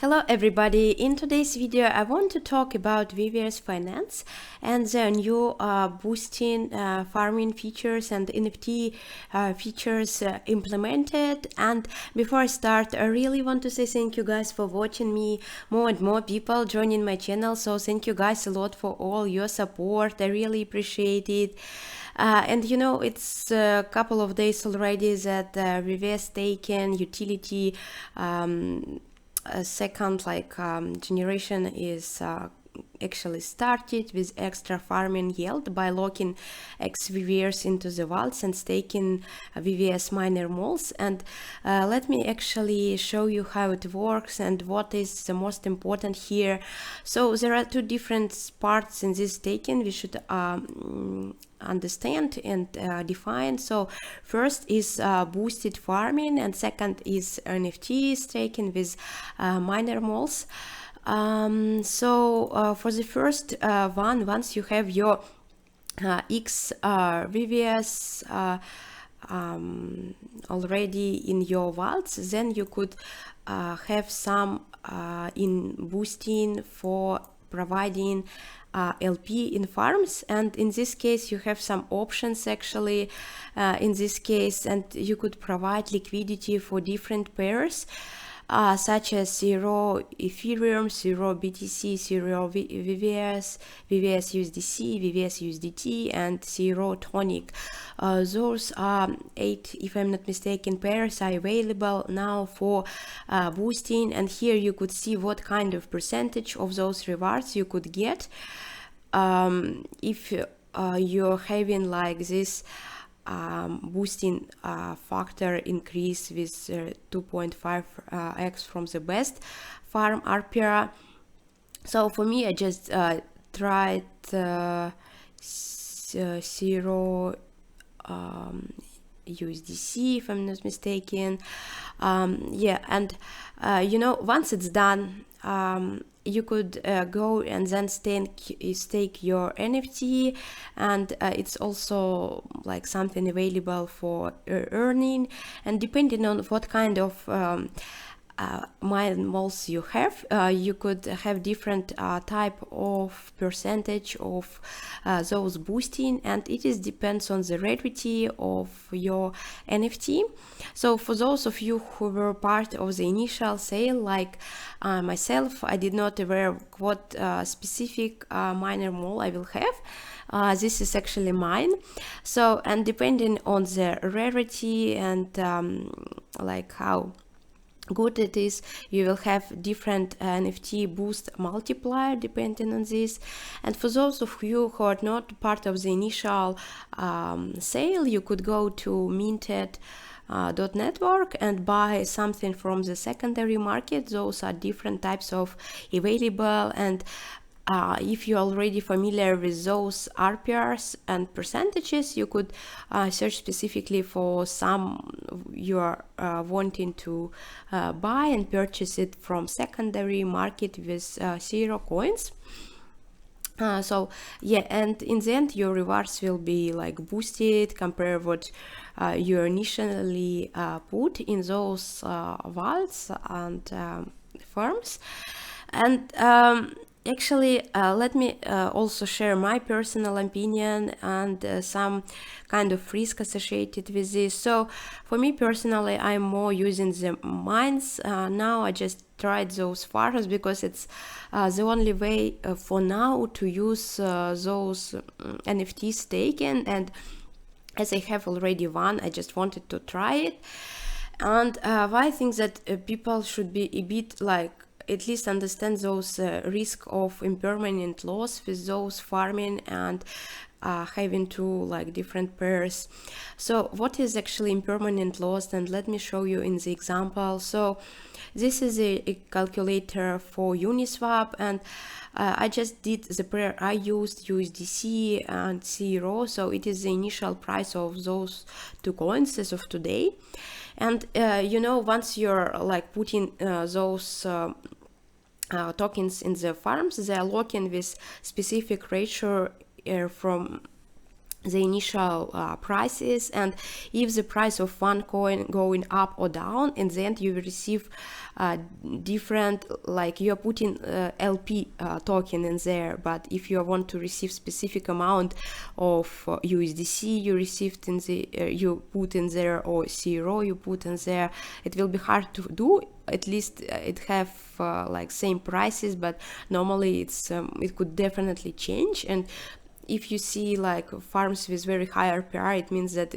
Hello everybody, in today's video I want to talk about VVS Finance and the new boosting farming features and NFT features implemented. And before I start, I really want to say thank you guys for watching me, more and more people joining my channel, so thank you guys a lot for all your support. I really appreciate it. And you know, it's a couple of days already that VVS Staking Utility second generation is actually started with extra farming yield by locking xVVS into the vaults and staking VVS miner moles. And let me actually show you how it works and what is the most important here. So there are two different parts in this staking we should understand and define. So first is boosted farming, and second is NFT staking with miner moles. For the first one, once you have your xVVS already in your vaults, then you could have some in boosting for providing LP in farms, and in this case you have some options actually in this case, and you could provide liquidity for different pairs such as zero Ethereum, zero BTC, zero VVS, VVS USDC, VVS USDT, and zero Tonic. Those 8, if I'm not mistaken, pairs are available now for boosting, and here you could see what kind of percentage of those rewards you could get if you're having like this boosting factor increase with 2.5x from the best farm RPR. So for me, I just tried zero USDC, if I'm not mistaken. Yeah, and you know, once it's done, you could go and then stake your NFT, and it's also like something available for earning, and depending on what kind of mine moles you have, you could have different type of percentage of those boosting, and it is depends on the rarity of your NFT. So for those of you who were part of the initial sale, like myself, I did not aware what specific miner mole I will have. This is actually mine. So, and depending on the rarity and like how good it is, you will have different NFT boost multiplier depending on this. And for those of you who are not part of the initial sale, you could go to Minted.Network and buy something from the secondary market. Those are different types of available, and if you're already familiar with those RPRs and percentages, you could search specifically for some you're wanting to buy and purchase it from secondary market with 0 coins. So yeah, and in the end your rewards will be like boosted compared what you initially put in those vaults and firms. And actually, let me also share my personal opinion and some kind of risk associated with this. So for me personally, I'm more using the mines now. I just tried those farms because it's the only way for now to use those NFT staking, and as I have already one, I just wanted to try it. And I think that people should be a bit like at least understand those risk of impermanent loss with those farming and having two like different pairs. So what is actually impermanent loss? And let me show you in the example. So this is a calculator for Uniswap, and I just did the pair. I used USDC and zero, so it is the initial price of those two coins as of today. And you know, once you're like putting those tokens in the farms, they are locking with specific ratio from the initial prices, and if the price of one coin going up or down, in the end you will receive different, like you're putting LP token in there, but if you want to receive specific amount of USDC you received in the you put in there, or FERRO you put in there, it will be hard to do. At least it have like same prices, but normally it's it could definitely change. And if you see like farms with very high RPR, it means that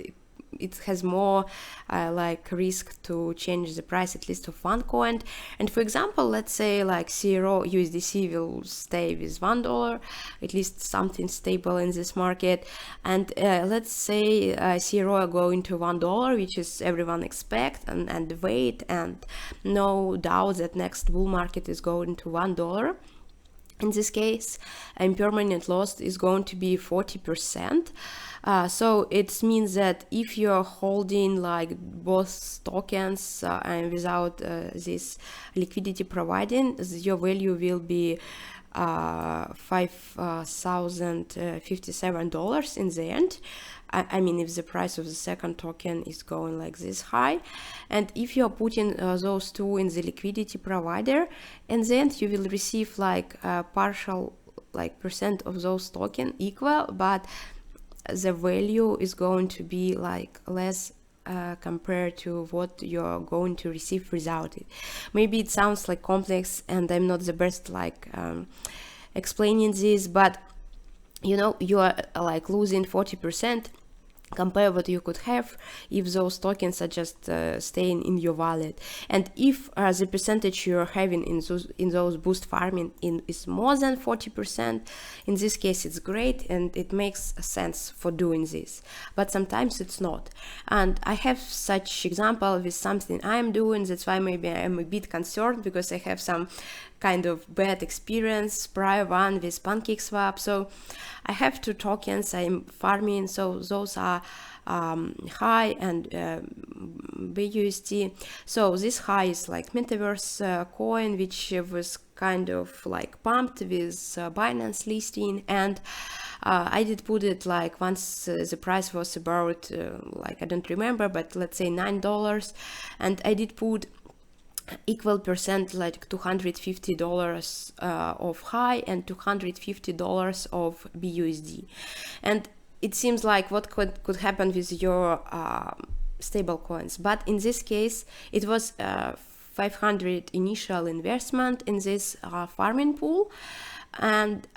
it has more like risk to change the price, at least of one coin. And for example, let's say like FERRO USDC will stay with $1, at least something stable in this market. And let's say FERRO are going to $1, which is everyone expect and wait, and no doubt that next bull market is going to $1. In this case, impermanent loss is going to be 40%. So it means that if you're holding like both tokens and without this liquidity providing, your value will be $5,057 in the end. I mean, if the price of the second token is going like this high, and if you're putting those two in the liquidity provider, in the end you will receive like partial like percent of those token equal, but the value is going to be like less compared to what you're going to receive without it. Maybe it sounds like complex, and I'm not the best like explaining this, but you know, you are like losing 40% compare what you could have if those tokens are just staying in your wallet. And if the percentage you're having in those boost farming is more than 40%, in this case it's great and it makes sense for doing this, but sometimes it's not. And I have such example with something I'm doing, that's why maybe I'm a bit concerned, because I have some kind of bad experience prior one with PancakeSwap. So I have two tokens I'm farming, so those are high and BUSD. So this high is like Metaverse coin, which was kind of like pumped with Binance listing, and I did put it like once the price was about like I don't remember, but let's say $9, and I did put equal percent like $250 of high and $250 of BUSD. And it seems like what could happen with your stable coins, but in this case it was 500 initial investment in this farming pool, and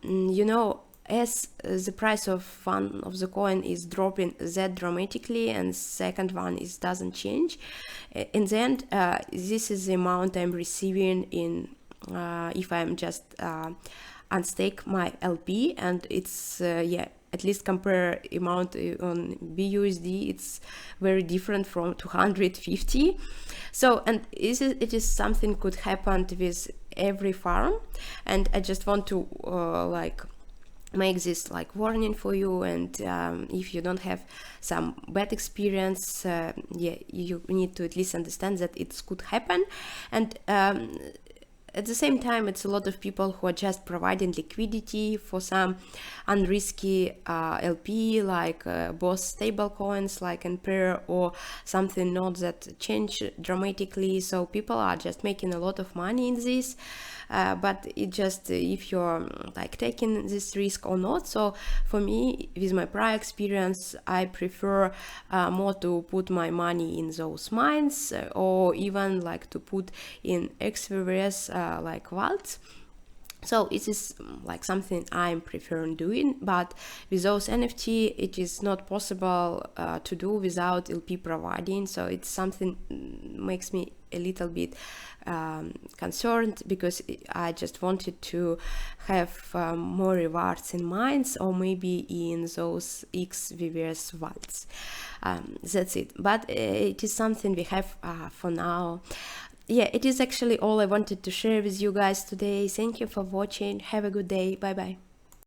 you know, as the price of one of the coin is dropping that dramatically and second one is doesn't change, in the end this is the amount I'm receiving in if I'm just unstake my LP, and it's yeah, at least compare amount on BUSD, it's very different from 250. So, and it is something could happen with every farm, and I just want to like make this like warning for you. And if you don't have some bad experience, yeah, you need to at least understand that it could happen. And at the same time, it's a lot of people who are just providing liquidity for some unrisky LP, like both stable coins like Imper or something not that change dramatically. So people are just making a lot of money in this, but it just if you're like taking this risk or not. So for me, with my prior experience, I prefer more to put my money in those mines, or even like to put in xVVS like vaults. So it is like something I'm preferring doing, but with those NFT it is not possible to do without LP providing. So it's something makes me a little bit concerned, because I just wanted to have more rewards in mines, or maybe in those xVVS vaults. That's it, but it is something we have for now. Yeah, it is actually all I wanted to share with you guys today. Thank you for watching. Have a good day. Bye bye.